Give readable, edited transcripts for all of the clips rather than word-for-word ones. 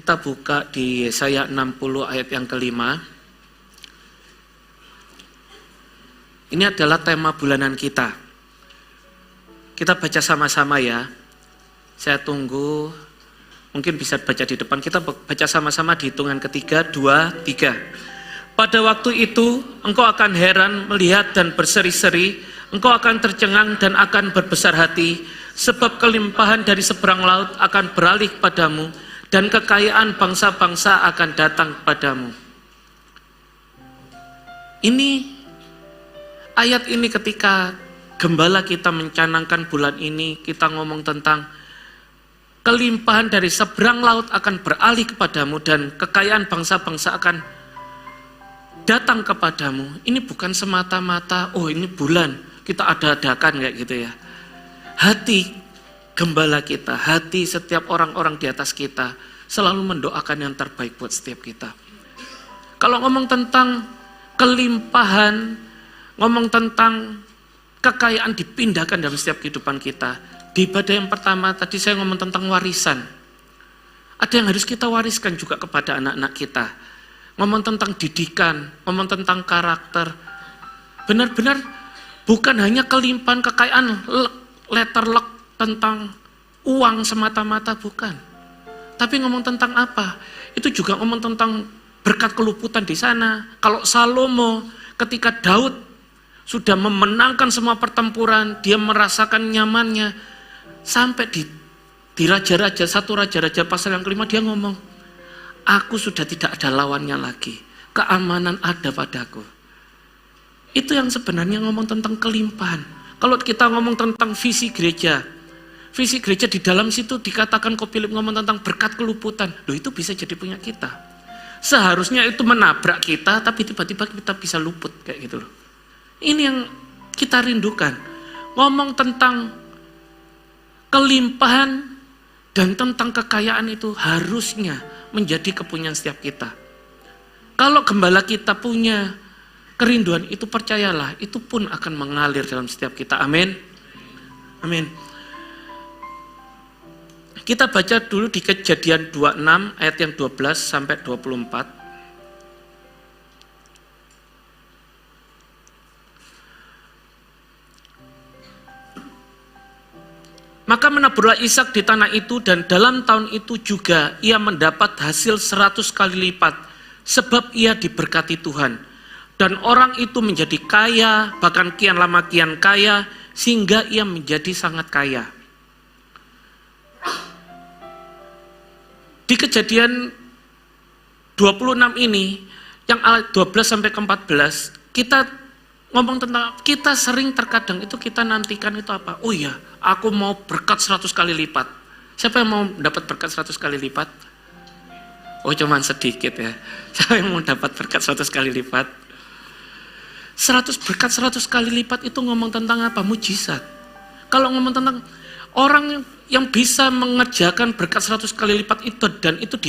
Kita buka di Yesaya 60 ayat yang kelima. Ini adalah tema bulanan kita. Kita baca sama-sama ya. Saya tunggu, mungkin bisa baca di depan. Kita baca sama-sama di hitungan ketiga, 2, 3. Pada waktu itu, engkau akan heran melihat dan berseri-seri, engkau akan tercengang dan akan berbesar hati, sebab kelimpahan dari seberang laut akan beralih padamu, dan kekayaan bangsa-bangsa akan datang padamu. Ayat ini ketika gembala kita mencanangkan bulan ini, kita ngomong tentang kelimpahan dari seberang laut akan beralih kepadamu dan kekayaan bangsa-bangsa akan datang kepadamu. Ini bukan semata-mata, oh ini bulan, kita ada-adakan kayak gitu ya. Hati gembala kita, hati setiap orang-orang di atas kita selalu mendoakan yang terbaik buat setiap kita. Kalau ngomong tentang kelimpahan, ngomong tentang kekayaan dipindahkan dalam setiap kehidupan kita. Di ibadah yang pertama tadi saya ngomong tentang warisan. Ada yang harus kita wariskan juga kepada anak-anak kita. Ngomong tentang didikan, ngomong tentang karakter. Benar-benar bukan hanya kelimpahan kekayaan letterlek tentang uang semata-mata, bukan. Tapi ngomong tentang apa? Itu juga ngomong tentang berkat keluputan di sana. Kalau Salomo ketika Daud sudah memenangkan semua pertempuran, dia merasakan nyamannya. Sampai di Raja-Raja, 1 Raja-Raja pasal yang kelima dia ngomong, aku sudah tidak ada lawannya lagi, keamanan ada padaku. Itu yang sebenarnya ngomong tentang kelimpahan. Kalau kita ngomong tentang visi gereja di dalam situ dikatakan Philip ngomong tentang berkat keluputan. Loh, itu bisa jadi punya kita. Seharusnya itu menabrak kita, tapi tiba-tiba kita bisa luput kayak gitu loh. Ini yang kita rindukan. Ngomong tentang kelimpahan dan tentang kekayaan itu harusnya menjadi kepunyaan setiap kita. Kalau gembala kita punya kerinduan itu, percayalah, itu pun akan mengalir dalam setiap kita. Amin. Amin. Kita baca dulu di Kejadian 26 ayat yang 12 sampai 24. Maka menaburlah Ishak di tanah itu, dan dalam tahun itu juga ia mendapat hasil 100 kali lipat, sebab ia diberkati Tuhan. Dan orang itu menjadi kaya, bahkan kian lama kian kaya, sehingga ia menjadi sangat kaya. Di Kejadian 26 ini, yang ayat 12 sampai ke 14, kita ngomong tentang, kita sering terkadang itu kita nantikan itu apa? Oh iya, aku mau berkat 100 kali lipat. Siapa yang mau dapat berkat 100 kali lipat? Oh, cuman sedikit ya. Siapa yang mau dapat berkat 100 kali lipat? 100 berkat 100 kali lipat itu ngomong tentang apa? Mujizat. Kalau ngomong tentang orang yang bisa mengerjakan berkat 100 kali lipat itu, dan itu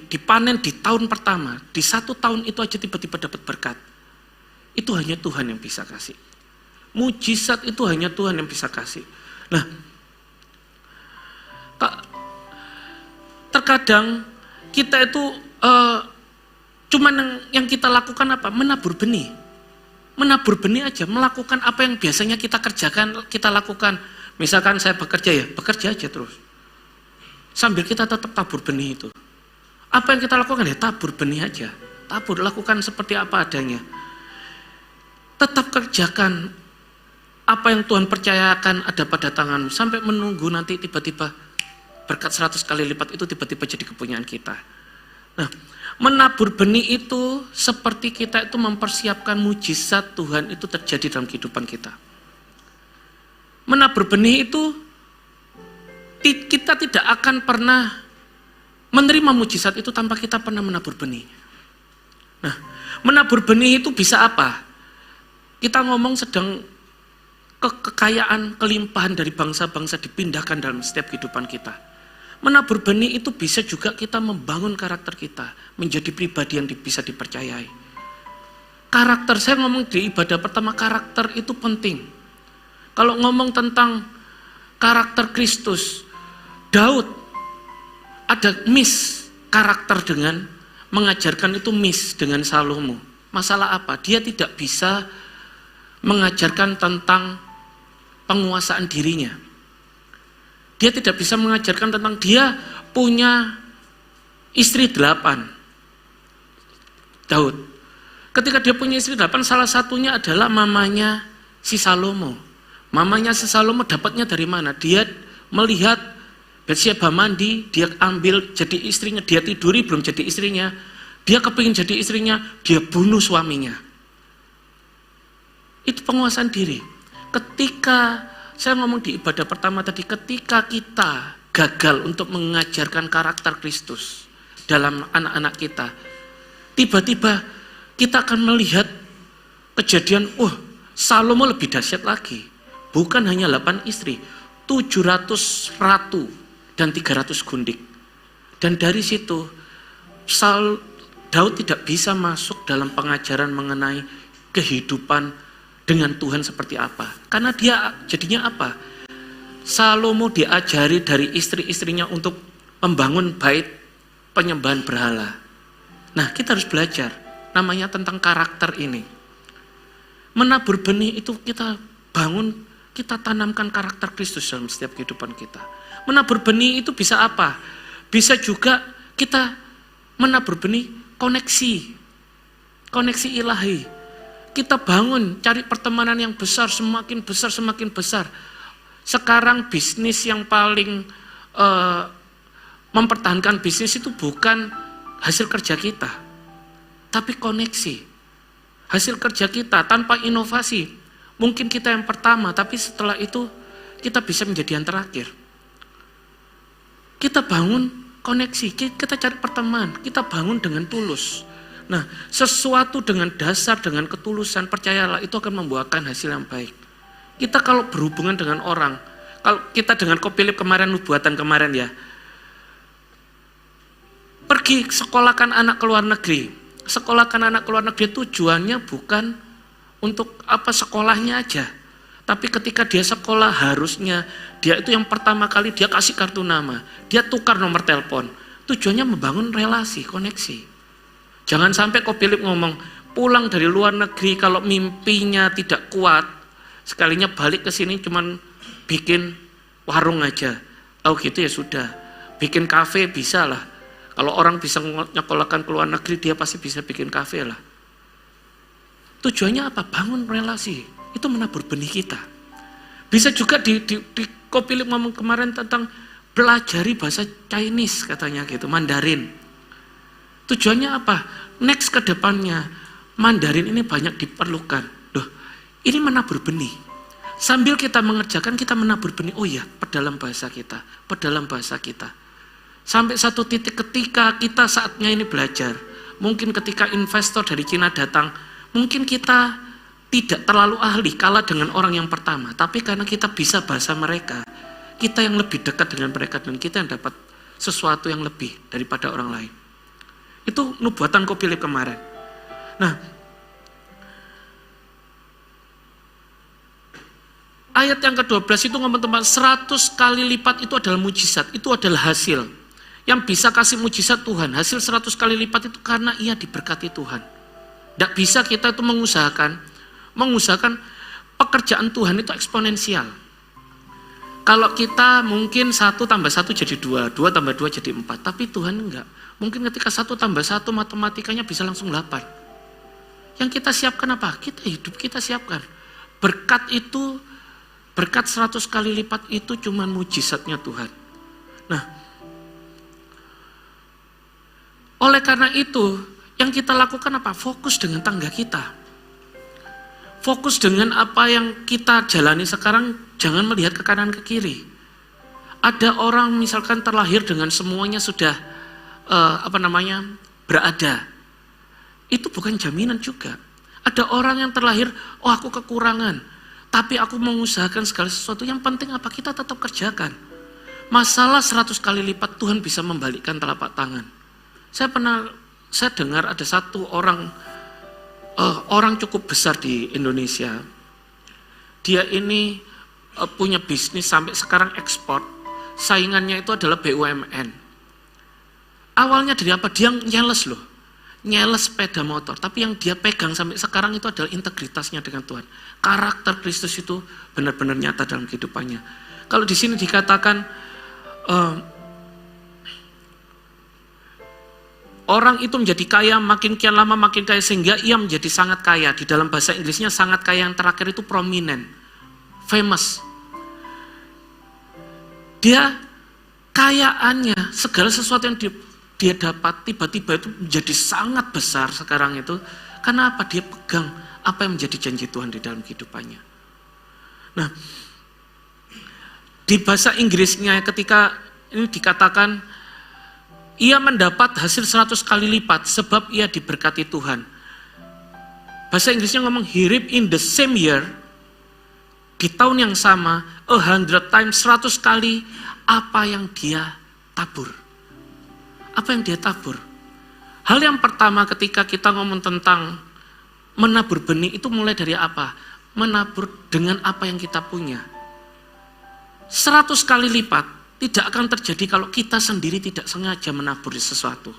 dipanen di tahun pertama, di 1 tahun itu aja tiba-tiba dapat berkat. Itu hanya Tuhan yang bisa kasih. Mujizat itu hanya Tuhan yang bisa kasih. Nah, terkadang kita itu cuman yang kita lakukan apa? Menabur benih. Menabur benih aja, melakukan apa yang biasanya kita kerjakan, kita lakukan. Misalkan saya bekerja aja terus. Sambil kita tetap tabur benih itu. Apa yang kita lakukan ya tabur benih aja. Tabur, lakukan seperti apa adanya. Tetap kerjakan apa yang Tuhan percayakan ada pada tanganmu, sampai menunggu nanti tiba-tiba berkat 100 kali lipat itu tiba-tiba jadi kepunyaan kita. Nah, menabur benih itu seperti kita itu mempersiapkan mujizat Tuhan itu terjadi dalam kehidupan kita. Menabur benih itu kita tidak akan pernah menerima mujizat itu tanpa kita pernah menabur benih. Nah, menabur benih itu bisa apa? Kita ngomong sedang kekayaan, kelimpahan dari bangsa-bangsa dipindahkan dalam setiap kehidupan kita. Menabur benih itu bisa juga kita membangun karakter kita, menjadi pribadi yang bisa dipercayai. Karakter, saya ngomong di ibadah pertama, karakter itu penting. Kalau ngomong tentang karakter Kristus, Daud ada miss karakter dengan mengajarkan itu miss dengan Salomo. Masalah apa? Dia tidak bisa mengajarkan tentang penguasaan dirinya. Dia tidak bisa mengajarkan tentang dia punya istri 8. Daud. Ketika dia punya istri 8, salah satunya adalah mamanya si Salomo. Mamanya si Salomo dapatnya dari mana? Dia melihat Batsyeba mandi, dia ambil jadi istrinya, dia tiduri belum jadi istrinya, dia kepingin jadi istrinya, dia bunuh suaminya. Itu penguasaan diri. Ketika saya ngomong di ibadah pertama tadi, ketika kita gagal untuk mengajarkan karakter Kristus dalam anak-anak kita, tiba-tiba kita akan melihat kejadian, Salomo lebih dahsyat lagi. Bukan hanya 8 istri, 700 ratu dan 300 gundik. Dan dari situ Daud tidak bisa masuk dalam pengajaran mengenai kehidupan dengan Tuhan seperti apa. Karena dia jadinya apa? Salomo diajari dari istri-istrinya untuk membangun bait penyembahan berhala. Nah, kita harus belajar namanya tentang karakter ini. Menabur benih itu kita bangun, kita tanamkan karakter Kristus dalam setiap kehidupan kita. Menabur benih itu bisa apa? Bisa juga kita menabur benih koneksi ilahi. Kita bangun, cari pertemanan yang besar, semakin besar. Sekarang bisnis yang paling mempertahankan bisnis itu bukan hasil kerja kita, tapi koneksi. Hasil kerja kita tanpa inovasi, mungkin kita yang pertama, tapi setelah itu kita bisa menjadi yang terakhir. Kita bangun koneksi, kita cari pertemanan, kita bangun dengan tulus. Nah, sesuatu dengan dasar, dengan ketulusan, percayalah itu akan membuahkan hasil yang baik. Kita kalau berhubungan dengan orang, kalau kita dengan Kopilip kemarin, nubuatan kemarin ya, pergi sekolahkan anak ke luar negeri. Sekolahkan anak ke luar negeri tujuannya bukan untuk apa sekolahnya aja. Tapi ketika dia sekolah harusnya, dia itu yang pertama kali dia kasih kartu nama, dia tukar nomor telepon. Tujuannya membangun relasi, koneksi. Jangan sampai Kopilip ngomong, pulang dari luar negeri kalau mimpinya tidak kuat, sekalinya balik ke sini cuman bikin warung aja. Oh gitu ya sudah, bikin kafe bisa lah. Kalau orang bisa nyekolahkan ke luar negeri, dia pasti bisa bikin kafe lah. Tujuannya apa? Bangun relasi. Itu menabur benih kita. Bisa juga di Kopilip ngomong kemarin tentang pelajari bahasa Chinese katanya gitu, Mandarin. Tujuannya apa? Next ke depannya, Mandarin ini banyak diperlukan. Loh, ini menabur benih. Sambil kita mengerjakan, kita menabur benih. Oh iya, pedalam bahasa kita. Sampai satu titik ketika kita saatnya ini belajar. Mungkin ketika investor dari Cina datang, mungkin kita tidak terlalu ahli kalah dengan orang yang pertama. Tapi karena kita bisa bahasa mereka, kita yang lebih dekat dengan mereka dan kita yang dapat sesuatu yang lebih daripada orang lain. Itu nubuatan Kopilip kemarin. Nah, ayat yang ke-12 itu ngomong teman 100 kali lipat itu adalah mujizat, itu adalah hasil. Yang bisa kasih mujizat Tuhan, hasil 100 kali lipat itu karena ia diberkati Tuhan. Tidak bisa kita itu mengusahakan pekerjaan Tuhan itu eksponensial. Kalau kita mungkin 1 tambah 1 jadi 2, 2 tambah 2 jadi 4, tapi Tuhan enggak. Mungkin ketika 1 tambah 1 matematikanya bisa langsung 8. Yang kita siapkan apa? Kita hidup kita siapkan. Berkat 100 kali lipat itu cuman mujizatnya Tuhan. Nah, oleh karena itu, yang kita lakukan apa? Fokus dengan tangga kita. Fokus dengan apa yang kita jalani sekarang, jangan melihat ke kanan ke kiri. Ada orang misalkan terlahir dengan semuanya sudah berada. Itu bukan jaminan juga. Ada orang yang terlahir, aku kekurangan, tapi aku mengusahakan segala sesuatu. Yang penting apa? Kita tetap kerjakan. Masalah 100 kali lipat Tuhan bisa membalikkan telapak tangan. Saya dengar ada satu orang cukup besar di Indonesia. Dia ini punya bisnis sampai sekarang ekspor. Saingannya itu adalah BUMN. Awalnya dari apa? Dia nyeles loh. Nyeles sepeda motor. Tapi yang dia pegang sampai sekarang itu adalah integritasnya dengan Tuhan. Karakter Kristus itu benar-benar nyata dalam kehidupannya. Kalau di sini dikatakan orang itu menjadi kaya, makin kian lama makin kaya, sehingga ia menjadi sangat kaya. Di dalam bahasa Inggrisnya sangat kaya yang terakhir itu prominent, famous. Dia kayaannya, segala sesuatu yang dia dapat tiba-tiba itu menjadi sangat besar sekarang itu. Karena apa? Dia pegang apa yang menjadi janji Tuhan di dalam kehidupannya. Nah, di bahasa Inggrisnya ketika ini dikatakan ia mendapat hasil 100 kali lipat sebab ia diberkati Tuhan. Bahasa Inggrisnya ngomong he reaped in the same year, di tahun yang sama, 100 times, 100 kali apa yang dia tabur. Apa yang dia tabur? Hal yang pertama ketika kita ngomong tentang menabur benih itu mulai dari apa? Menabur dengan apa yang kita punya. 100 kali lipat tidak akan terjadi kalau kita sendiri tidak sengaja menabur sesuatu.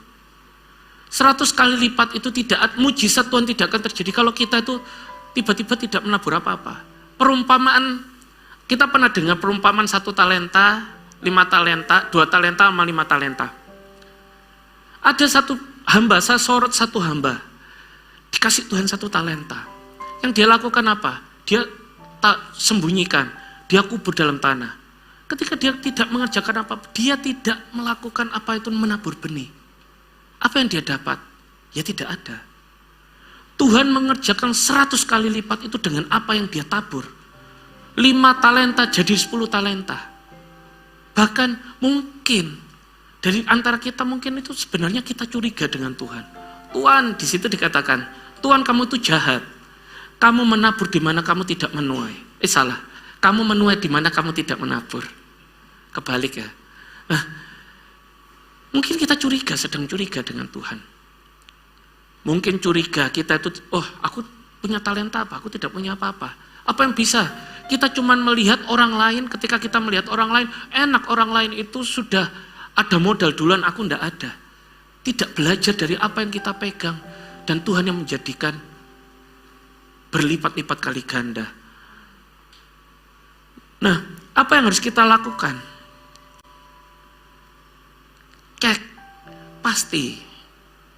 100 kali lipat itu tidak, mujizat Tuhan tidak akan terjadi kalau kita itu tiba-tiba tidak menabur apa-apa. Perumpamaan, kita pernah dengar perumpamaan 1 talenta, 5 talenta, 2 talenta sama 5 talenta. Ada satu hamba, saya sorot satu hamba, dikasih Tuhan 1 talenta. Yang dia lakukan apa? Dia tak sembunyikan, dia kubur dalam tanah. Ketika dia tidak mengerjakan apa, dia tidak melakukan apa itu menabur benih. Apa yang dia dapat? Ya tidak ada. Tuhan mengerjakan 100 kali lipat itu dengan apa yang dia tabur. 5 talenta jadi 10 talenta. Bahkan mungkin dari antara kita mungkin itu sebenarnya kita curiga dengan Tuhan. Tuhan di situ dikatakan, Tuhan kamu itu jahat. Kamu menabur di mana kamu tidak menuai. Salah. Kamu menuai di mana kamu tidak menabur. Kebalik ya. Nah, mungkin kita curiga, sedang curiga dengan Tuhan. Mungkin curiga kita itu, oh aku punya talenta apa? Aku tidak punya apa-apa. Apa yang bisa? Kita cuma melihat orang lain, ketika kita melihat orang lain, enak orang lain itu sudah ada modal duluan, aku ndak ada. Tidak belajar dari apa yang kita pegang. Dan Tuhan yang menjadikan berlipat-lipat kali ganda. Nah, apa yang harus kita lakukan? Cek, pasti.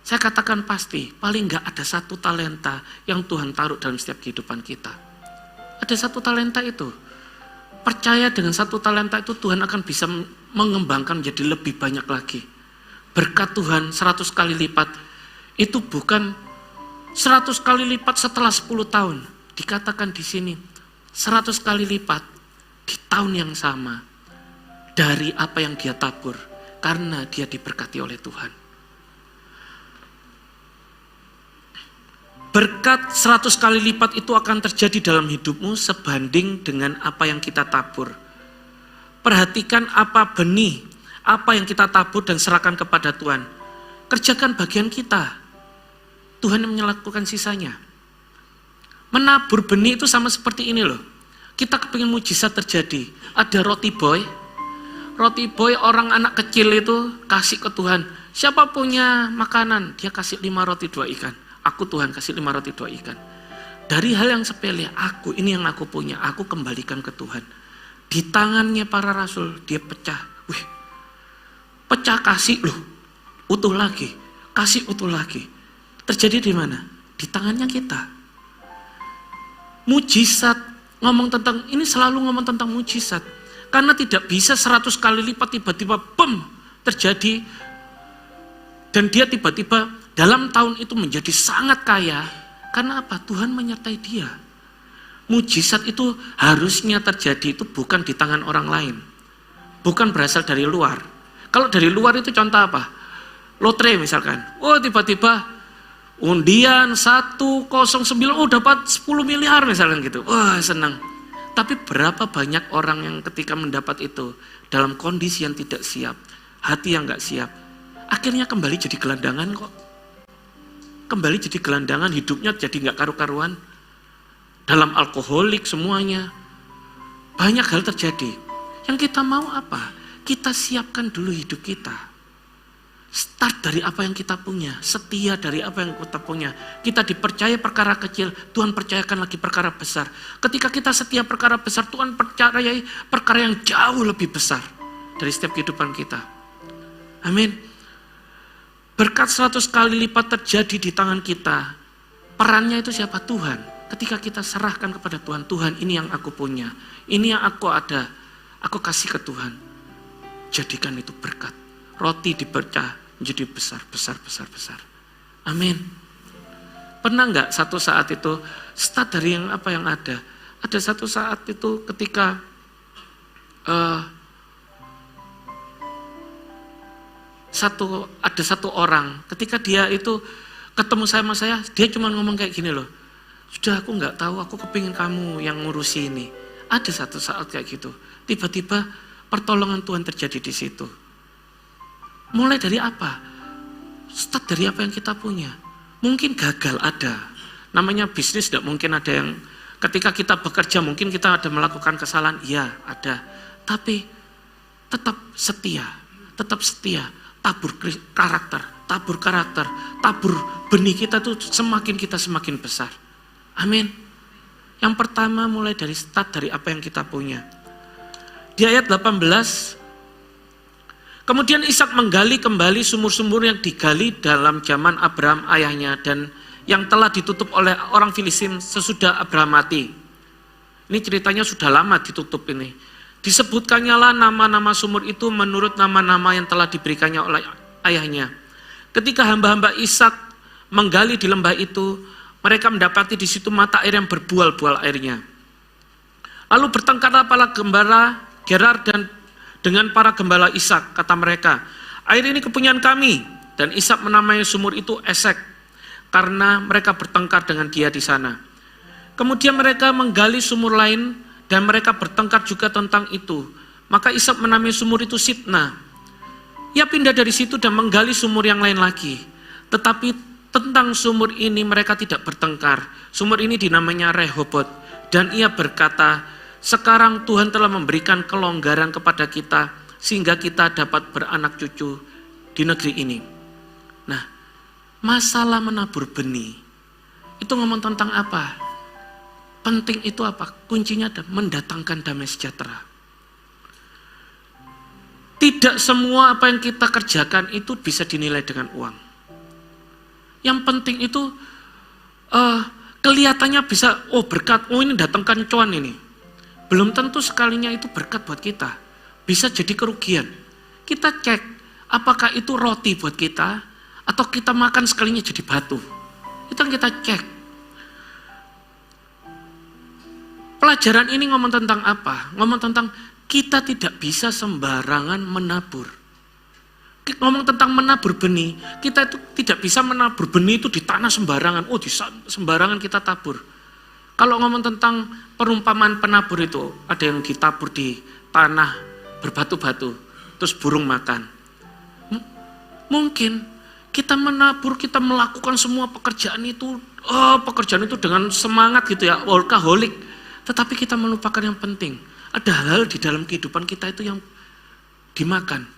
Saya katakan pasti, paling nggak ada 1 talenta yang Tuhan taruh dalam setiap kehidupan kita. Ada 1 talenta itu. Percaya dengan 1 talenta itu Tuhan akan bisa mengembangkan menjadi lebih banyak lagi. Berkat Tuhan 100 kali lipat. Itu bukan 100 kali lipat setelah 10 tahun. Dikatakan di sini 100 kali lipat di tahun yang sama dari apa yang dia tabur karena dia diberkati oleh Tuhan. Berkat 100 kali lipat itu akan terjadi dalam hidupmu sebanding dengan apa yang kita tabur. Perhatikan apa benih, apa yang kita tabur dan serahkan kepada Tuhan. Kerjakan bagian kita. Tuhan yang melakukan sisanya. Menabur benih itu sama seperti ini loh. Kita kepingin mujizat terjadi. Ada roti boy. Roti boy orang anak kecil itu kasih ke Tuhan. Siapa punya makanan? Dia kasih 5 roti 2 ikan. Aku Tuhan kasih 5 roti 2 ikan. Dari hal yang sepele, ini yang aku punya, aku kembalikan ke Tuhan. Di tangannya para rasul, dia pecah. Wih, pecah kasih loh, utuh lagi, kasih utuh lagi. Terjadi di mana? Di tangannya kita. Mujizat, ini selalu ngomong tentang mujizat. Karena tidak bisa 100 kali lipat tiba-tiba terjadi. Dan dia tiba-tiba dalam tahun itu menjadi sangat kaya. Karena apa? Tuhan menyertai dia. Mujizat itu harusnya terjadi itu bukan di tangan orang lain. Bukan berasal dari luar. Kalau dari luar itu contoh apa? Lotre misalkan. Oh tiba-tiba undian 109, oh dapat 10 miliar misalkan gitu. Wah senang. Tapi berapa banyak orang yang ketika mendapat itu dalam kondisi yang tidak siap, hati yang gak siap, akhirnya kembali jadi gelandangan kok. Kembali jadi gelandangan, hidupnya jadi gak karu-karuan. Dalam alkoholik semuanya. Banyak hal terjadi. Yang kita mau apa? Kita siapkan dulu hidup kita. Start dari apa yang kita punya, setia dari apa yang kita punya. Kita dipercaya perkara kecil, Tuhan percayakan lagi perkara besar. Ketika kita setia perkara besar, Tuhan percayai perkara yang jauh lebih besar dari setiap kehidupan kita. Amin. Berkat 100 kali lipat terjadi di tangan kita. Perannya itu siapa? Tuhan. Ketika kita serahkan kepada Tuhan, Tuhan ini yang aku punya, ini yang aku ada, aku kasih ke Tuhan. Jadikan itu berkat. Roti dipecah menjadi besar. Amin. Pernah nggak satu saat itu start dari yang apa yang ada? Ada satu saat itu ketika ada satu orang, ketika dia itu ketemu sama saya, dia cuma ngomong kayak gini loh. Sudah, aku nggak tahu, aku kepingin kamu yang ngurusi ini. Ada satu saat kayak gitu. Tiba-tiba pertolongan Tuhan terjadi di situ. Mulai dari apa? Start dari apa yang kita punya. Mungkin gagal ada. Namanya bisnis tidak mungkin ada yang ketika kita bekerja mungkin kita ada melakukan kesalahan. Iya, ada. Tapi tetap setia. Tabur karakter. Tabur benih kita tuh semakin besar. Amin. Yang pertama mulai dari start dari apa yang kita punya. Di ayat 18, kemudian Ishak menggali kembali sumur-sumur yang digali dalam zaman Abraham ayahnya dan yang telah ditutup oleh orang Filistin sesudah Abraham mati. Ini ceritanya sudah lama ditutup ini. Disebutkannya lah nama-nama sumur itu menurut nama-nama yang telah diberikannya oleh ayahnya. Ketika hamba-hamba Ishak menggali di lembah itu, mereka mendapati di situ mata air yang berbual-bual airnya. Lalu bertengkarlah para gembala Gerar dan dengan para gembala Ishak, kata mereka, air ini kepunyaan kami. Dan Ishak menamai sumur itu Esek, karena mereka bertengkar dengan dia di sana. Kemudian mereka menggali sumur lain, dan mereka bertengkar juga tentang itu. Maka Ishak menamai sumur itu Sitna. Ia pindah dari situ dan menggali sumur yang lain lagi. Tetapi tentang sumur ini mereka tidak bertengkar. Sumur ini dinamanya Rehobot. Dan ia berkata, sekarang Tuhan telah memberikan kelonggaran kepada kita sehingga kita dapat beranak cucu di negeri ini. Nah, masalah menabur benih itu ngomong tentang apa? Penting itu apa? Kuncinya ada mendatangkan damai sejahtera. Tidak semua apa yang kita kerjakan itu bisa dinilai dengan uang. Yang penting itu kelihatannya bisa, berkat, ini datangkan cuan ini. Belum tentu sekalinya itu berkat buat kita. Bisa jadi kerugian. Kita cek, apakah itu roti buat kita, atau kita makan sekalinya jadi batu. Itu yang kita cek. Pelajaran ini ngomong tentang apa? Ngomong tentang kita tidak bisa sembarangan menabur. Ngomong tentang menabur benih, kita itu tidak bisa menabur benih itu di tanah sembarangan. Di sembarangan kita tabur. Kalau ngomong tentang perumpamaan penabur itu, ada yang ditabur di tanah berbatu-batu, terus burung makan. Mungkin kita menabur, kita melakukan semua pekerjaan itu dengan semangat gitu ya, workaholic. Tetapi kita melupakan yang penting. Ada hal-hal di dalam kehidupan kita itu yang dimakan.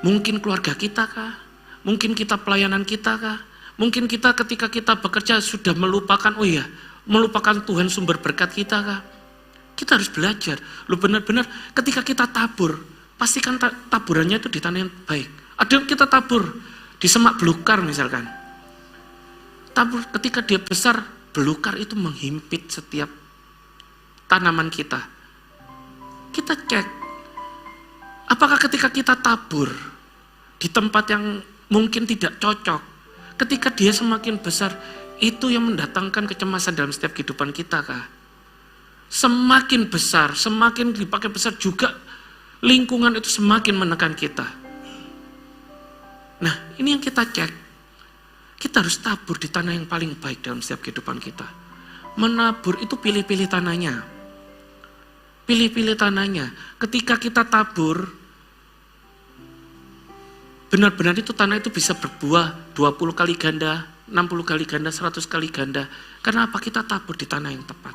Mungkin keluarga kita kah? Mungkin kita pelayanan kita kah? Mungkin kita ketika kita bekerja sudah melupakan, melupakan Tuhan sumber berkat kita kah? Kita harus belajar. Benar-benar ketika kita tabur, pastikan taburannya itu di tanah yang baik. Ada yang kita tabur di semak belukar misalkan. Tabur ketika dia besar, belukar itu menghimpit setiap tanaman kita. Kita cek, apakah ketika kita tabur di tempat yang mungkin tidak cocok, ketika dia semakin besar, itu yang mendatangkan kecemasan dalam setiap kehidupan kita kah? Semakin besar, semakin dipakai besar juga, lingkungan itu semakin menekan kita. Nah, ini yang kita cek. Kita harus tabur di tanah yang paling baik dalam setiap kehidupan kita. Menabur itu pilih-pilih tanahnya. Pilih-pilih tanahnya. Ketika kita tabur, benar-benar itu tanah itu bisa berbuah 20 kali ganda, 60 kali ganda, 100 kali ganda. Karena apa? Kita tabur di tanah yang tepat.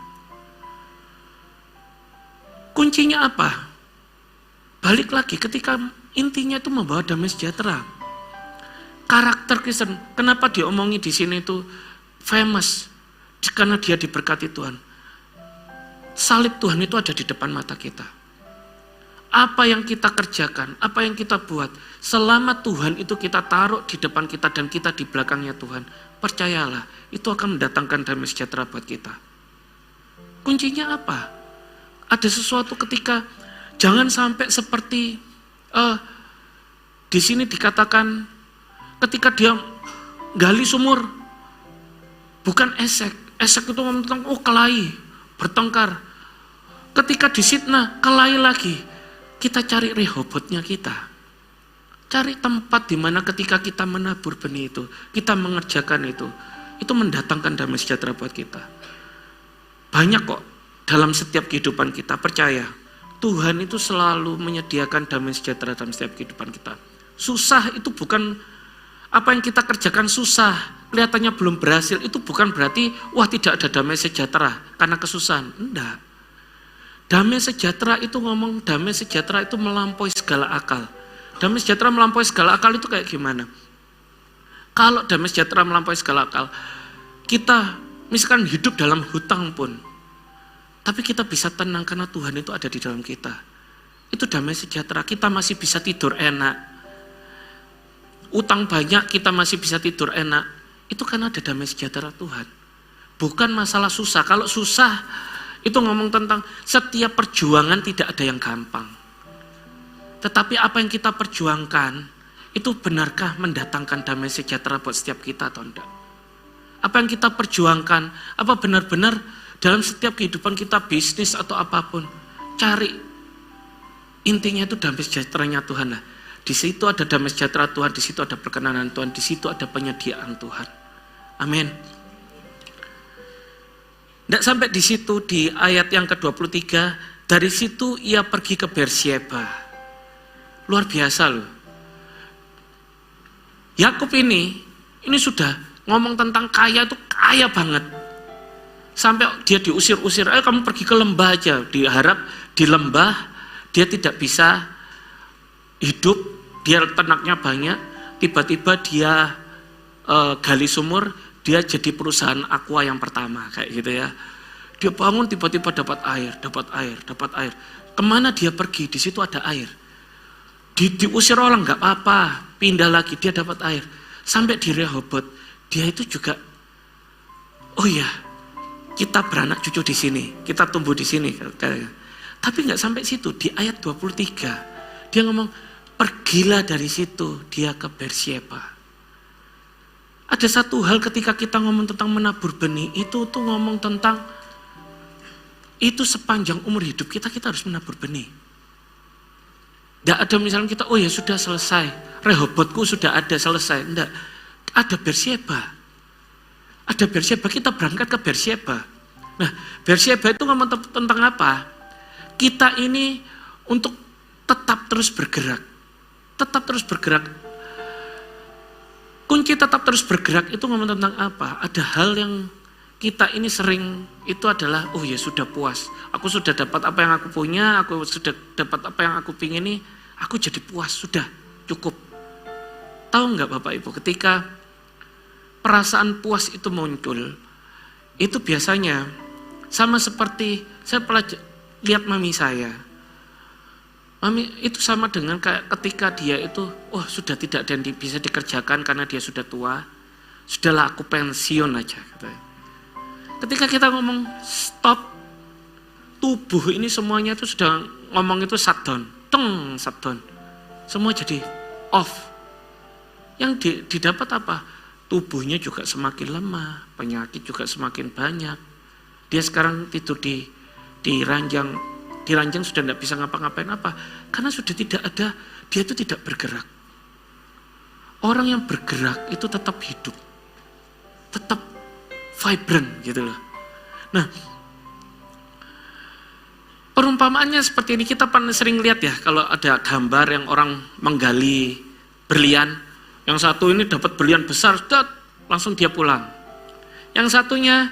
Kuncinya apa? Balik lagi ketika intinya itu membawa damai sejahtera. Karakter Kristen, kenapa diomongi di sini itu famous? Karena dia diberkati Tuhan. Salib Tuhan itu ada di depan mata kita. Apa yang kita kerjakan, apa yang kita buat, selama Tuhan itu kita taruh di depan kita dan kita di belakangnya Tuhan, percayalah, itu akan mendatangkan damai sejahtera buat kita. Kuncinya apa? Ada sesuatu ketika, jangan sampai seperti di sini dikatakan, ketika dia gali sumur, bukan esek itu ngomong tentang kelahi, bertengkar. Ketika disitnah, kelahi lagi. Kita cari Rehobotnya kita. Cari tempat di mana ketika kita menabur benih itu, kita mengerjakan itu mendatangkan damai sejahtera buat kita. Banyak kok dalam setiap kehidupan kita, percaya. Tuhan itu selalu menyediakan damai sejahtera dalam setiap kehidupan kita. Susah itu bukan, apa yang kita kerjakan susah, kelihatannya belum berhasil, itu bukan berarti, wah tidak ada damai sejahtera karena kesusahan. Enggak. Damai sejahtera itu ngomong, damai sejahtera itu melampaui segala akal. Damai sejahtera melampaui segala akal itu kayak gimana? Kalau damai sejahtera melampaui segala akal, kita misalkan hidup dalam hutang pun, tapi kita bisa tenang karena Tuhan itu ada di dalam kita. Itu damai sejahtera, kita masih bisa tidur enak. Utang banyak, kita masih bisa tidur enak. Itu karena ada damai sejahtera Tuhan. Bukan masalah susah. Kalau susah, itu ngomong tentang setiap perjuangan tidak ada yang gampang. Tetapi apa yang kita perjuangkan, itu benarkah mendatangkan damai sejahtera buat setiap kita atau enggak? Apa yang kita perjuangkan, apa benar-benar dalam setiap kehidupan kita, bisnis atau apapun, cari. Intinya itu damai sejahteranya Tuhan lah. Di situ ada damai sejahtera Tuhan, di situ ada perkenanan Tuhan, di situ ada penyediaan Tuhan. Amin. Tidak sampai di situ, di ayat yang ke-23, dari situ ia pergi ke Beersheba. Luar biasa loh. Yakub ini sudah ngomong tentang kaya, itu kaya banget. Sampai dia diusir-usir, ayo kamu pergi ke lembah aja. Diharap di lembah dia tidak bisa hidup, dia ternaknya banyak. Tiba-tiba dia gali sumur, dia jadi perusahaan aqua yang pertama, kayak gitu ya. Dia bangun tiba-tiba dapat air. Kemana dia pergi? Di situ ada air. Diusir orang nggak apa-apa, pindah lagi dia dapat air. Sampai di Rehobot, dia itu juga, oh ya, kita beranak cucu di sini, kita tumbuh di sini. Tapi nggak sampai situ. Di ayat 23, dia ngomong, pergilah dari situ dia ke Beersheba. Ada satu hal ketika kita ngomong tentang menabur benih, itu tuh ngomong tentang, itu sepanjang umur hidup kita harus menabur benih. Tidak ada misalnya kita, oh ya sudah selesai, Rehobotku sudah ada, selesai. Tidak, ada Beersheba. Ada Beersheba, kita berangkat ke Beersheba. Nah, Beersheba itu ngomong tentang apa? Kita ini untuk tetap terus bergerak. Tetap terus bergerak. Kunci tetap terus bergerak itu ngomong tentang apa? Ada hal yang kita ini sering itu adalah, oh ya sudah puas. Aku sudah dapat apa yang aku punya, aku sudah dapat apa yang aku pingin, aku jadi puas, sudah cukup. Tahu nggak Bapak Ibu, ketika perasaan puas itu muncul, itu biasanya sama seperti saya lihat mami saya. Mami itu sama dengan kayak ketika dia itu, oh sudah tidak ada yang bisa dikerjakan karena dia sudah tua, sudahlah aku pensiun aja. Ketika kita ngomong stop, tubuh ini semuanya itu sudah ngomong itu shutdown, shutdown, semua jadi off. Yang didapat apa? Tubuhnya juga semakin lemah, penyakit juga semakin banyak. Dia sekarang tidur di ranjang. Di ranjang sudah tidak bisa ngapa-ngapain apa, karena sudah tidak ada, dia itu tidak bergerak. Orang yang bergerak itu tetap hidup, tetap vibrant gitu loh. Nah, perumpamaannya seperti ini, kita pernah sering lihat ya, kalau ada gambar yang orang menggali berlian, yang satu ini dapat berlian besar, langsung dia pulang. Yang satunya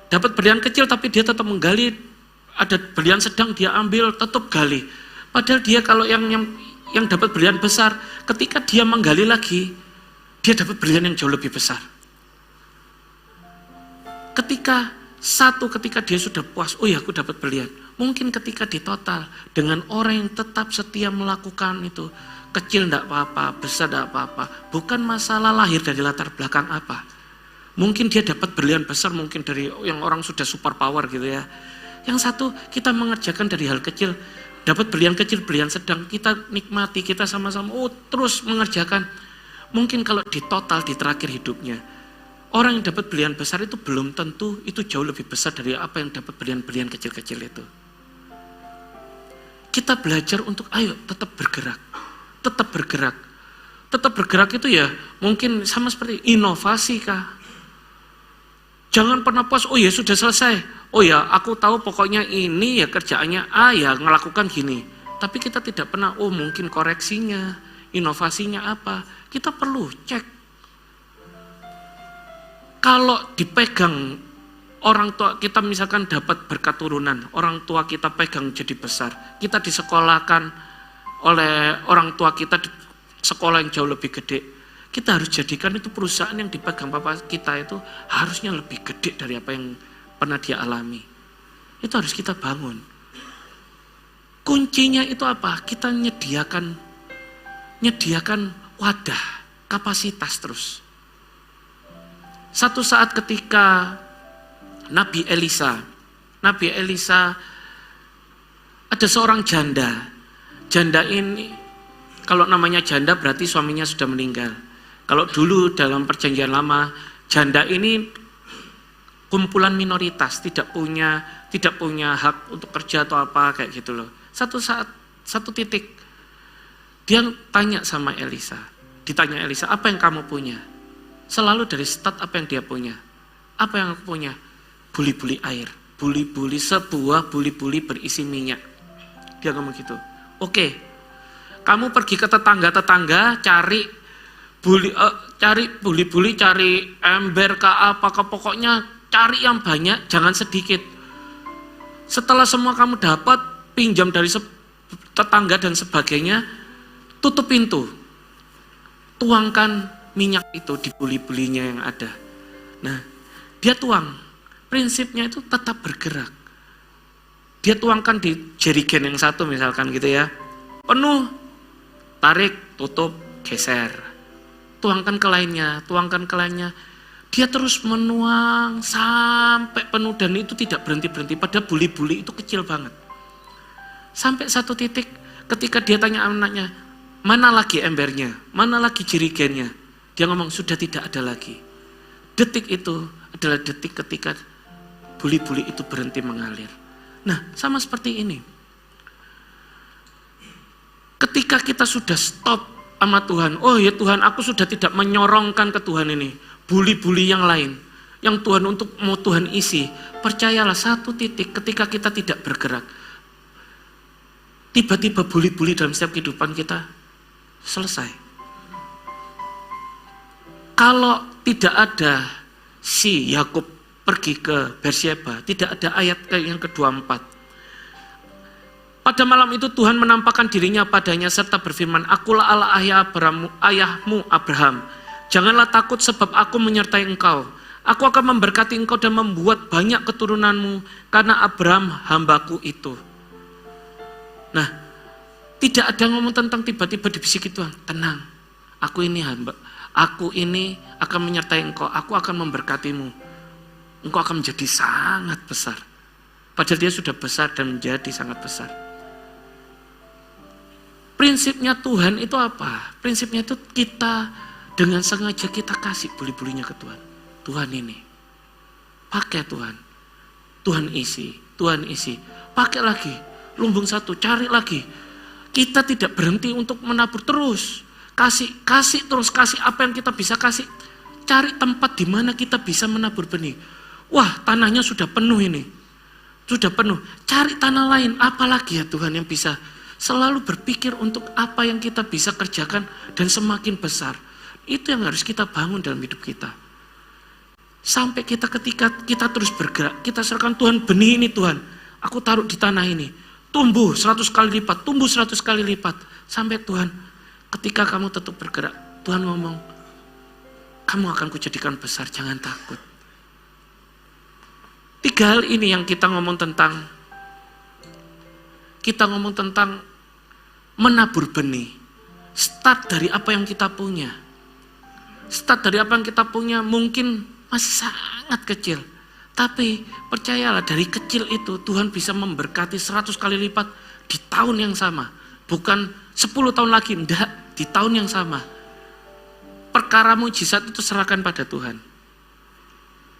dapat berlian kecil tapi dia tetap menggali, ada berlian sedang dia ambil, tetap gali. Padahal dia kalau yang yang dapat berlian besar, ketika dia menggali lagi, dia dapat berlian yang jauh lebih besar. Ketika dia sudah puas, oh ya aku dapat berlian. Mungkin ketika di total, dengan orang yang tetap setia melakukan itu, kecil enggak apa-apa, besar enggak apa-apa, bukan masalah lahir dari latar belakang apa. Mungkin dia dapat berlian besar, mungkin dari yang orang sudah super power gitu ya. Yang satu, kita mengerjakan dari hal kecil, dapat berlian kecil, berlian sedang, kita nikmati, kita sama-sama terus mengerjakan. Mungkin kalau di total, di terakhir hidupnya, orang yang dapat berlian besar itu belum tentu itu jauh lebih besar dari apa yang dapat berlian-berlian kecil-kecil itu. Kita belajar untuk ayo tetap bergerak. Tetap bergerak. Tetap bergerak itu ya mungkin sama seperti inovasi kah? Jangan pernah puas, oh ya sudah selesai. Oh ya aku tahu pokoknya ini ya kerjaannya A ya ngelakukan gini. Tapi kita tidak pernah, oh mungkin koreksinya, inovasinya apa. Kita perlu cek. Kalau dipegang orang tua kita misalkan dapat berkat turunan, orang tua kita pegang jadi besar, kita disekolahkan oleh orang tua kita di sekolah yang jauh lebih gede, kita harus jadikan itu perusahaan yang dipegang papa kita itu harusnya lebih gede dari apa yang pernah dia alami. Itu harus kita bangun. Kuncinya itu apa? Kita nyediakan wadah, kapasitas terus. Satu saat ketika Nabi Elisa ada seorang janda. Janda ini, kalau namanya janda berarti suaminya sudah meninggal. Kalau dulu dalam perjanjian lama, janda ini kumpulan minoritas, tidak punya hak untuk kerja atau apa kayak gitu loh. Satu titik, dia tanya sama Elisa, apa yang kamu punya? Selalu dari start apa yang dia punya. Apa yang aku punya? Buli-buli air, sebuah buli-buli berisi minyak. Dia ngomong gitu. Oke, kamu pergi ke tetangga-tetangga cari buli-buli, cari ember ke apa, pokoknya cari yang banyak, jangan sedikit. Setelah semua kamu dapat, pinjam dari tetangga dan sebagainya, tutup pintu, tuangkan minyak itu di buli-bulinya yang ada. Nah, dia tuang. Prinsipnya itu tetap bergerak. Dia tuangkan di jerigen yang satu misalkan gitu ya. Penuh, tarik, tutup, geser. Tuangkan ke lainnya. Dia terus menuang sampai penuh dan itu tidak berhenti-berhenti. Padahal buli-buli itu kecil banget. Sampai satu titik ketika dia tanya anaknya, mana lagi embernya? Mana lagi jerigennya? Dia ngomong, sudah tidak ada lagi. Detik itu adalah detik ketika buli-buli itu berhenti mengalir. Nah, sama seperti ini. Ketika kita sudah stop sama Tuhan, oh ya Tuhan, aku sudah tidak menyorongkan ke Tuhan ini, buli-buli yang lain, yang Tuhan untuk mau Tuhan isi. Percayalah satu titik ketika kita tidak bergerak, tiba-tiba buli-buli dalam setiap kehidupan kita selesai. Kalau tidak ada si Yakub pergi ke Beersheba, tidak ada ayat yang ke-24. Pada malam itu Tuhan menampakkan dirinya padanya serta berfirman, akulah Allah ayahmu Abraham. Janganlah takut sebab aku menyertai engkau. Aku akan memberkati engkau dan membuat banyak keturunanmu karena Abraham hambaku itu. Nah, tidak ada ngomong tentang tiba-tiba dibisiki Tuhan, tenang, aku ini hamba, aku ini akan menyertai engkau, aku akan memberkatimu. Engkau akan menjadi sangat besar. Padahal dia sudah besar dan menjadi sangat besar. Prinsipnya Tuhan itu apa? Prinsipnya itu kita dengan sengaja kita kasih buli-bulinya ke Tuhan. Tuhan ini, pakai Tuhan. Tuhan isi. Pakai lagi, lumbung satu, cari lagi. Kita tidak berhenti untuk menabur terus. Kasih terus, kasih apa yang kita bisa kasih. Cari tempat di mana kita bisa menabur benih. Wah, tanahnya sudah penuh ini. Sudah penuh. Cari tanah lain, apalagi ya Tuhan yang bisa. Selalu berpikir untuk apa yang kita bisa kerjakan dan semakin besar. Itu yang harus kita bangun dalam hidup kita. Sampai ketika kita terus bergerak, kita serahkan Tuhan, benih ini Tuhan, aku taruh di tanah ini. tumbuh 100 kali lipat, tumbuh 100 kali lipat. Sampai Tuhan, ketika kamu tetap bergerak, Tuhan ngomong, kamu akan kujadikan besar, jangan takut. 3 hal ini yang kita ngomong tentang. Kita ngomong tentang menabur benih. Start dari apa yang kita punya. Start dari apa yang kita punya mungkin masih sangat kecil. Tapi percayalah, dari kecil itu Tuhan bisa memberkati 100 kali lipat di tahun yang sama. Bukan 10 tahun lagi, enggak, di tahun yang sama. Perkara mujizat itu serahkan pada Tuhan.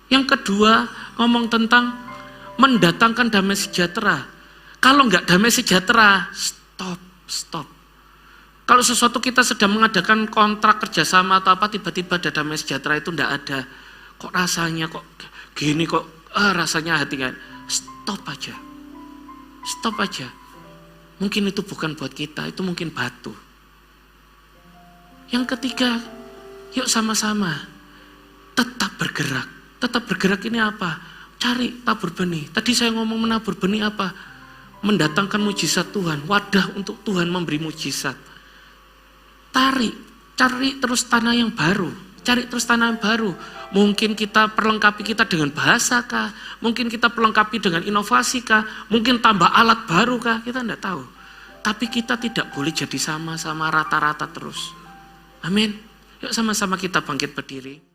Yang kedua, ngomong tentang mendatangkan damai sejahtera. Kalau enggak damai sejahtera, stop. Kalau sesuatu kita sedang mengadakan kontrak kerjasama atau apa, tiba-tiba ada damai sejahtera, itu enggak ada. Kok rasanya kok gini, kok rasanya hati kan. Stop aja. Mungkin itu bukan buat kita, itu mungkin batu. Yang ketiga, yuk sama-sama tetap bergerak. Tetap bergerak ini apa? Cari tabur benih. Tadi saya ngomong menabur benih apa? Mendatangkan mujizat Tuhan, wadah untuk Tuhan memberi mujizat. Cari terus tanah yang baru. Mungkin kita perlengkapi kita dengan bahasa kah? Mungkin kita perlengkapi dengan inovasi kah? Mungkin tambah alat baru kah? Kita tidak tahu. Tapi kita tidak boleh jadi sama-sama rata-rata terus. Amin. Yuk sama-sama kita bangkit berdiri.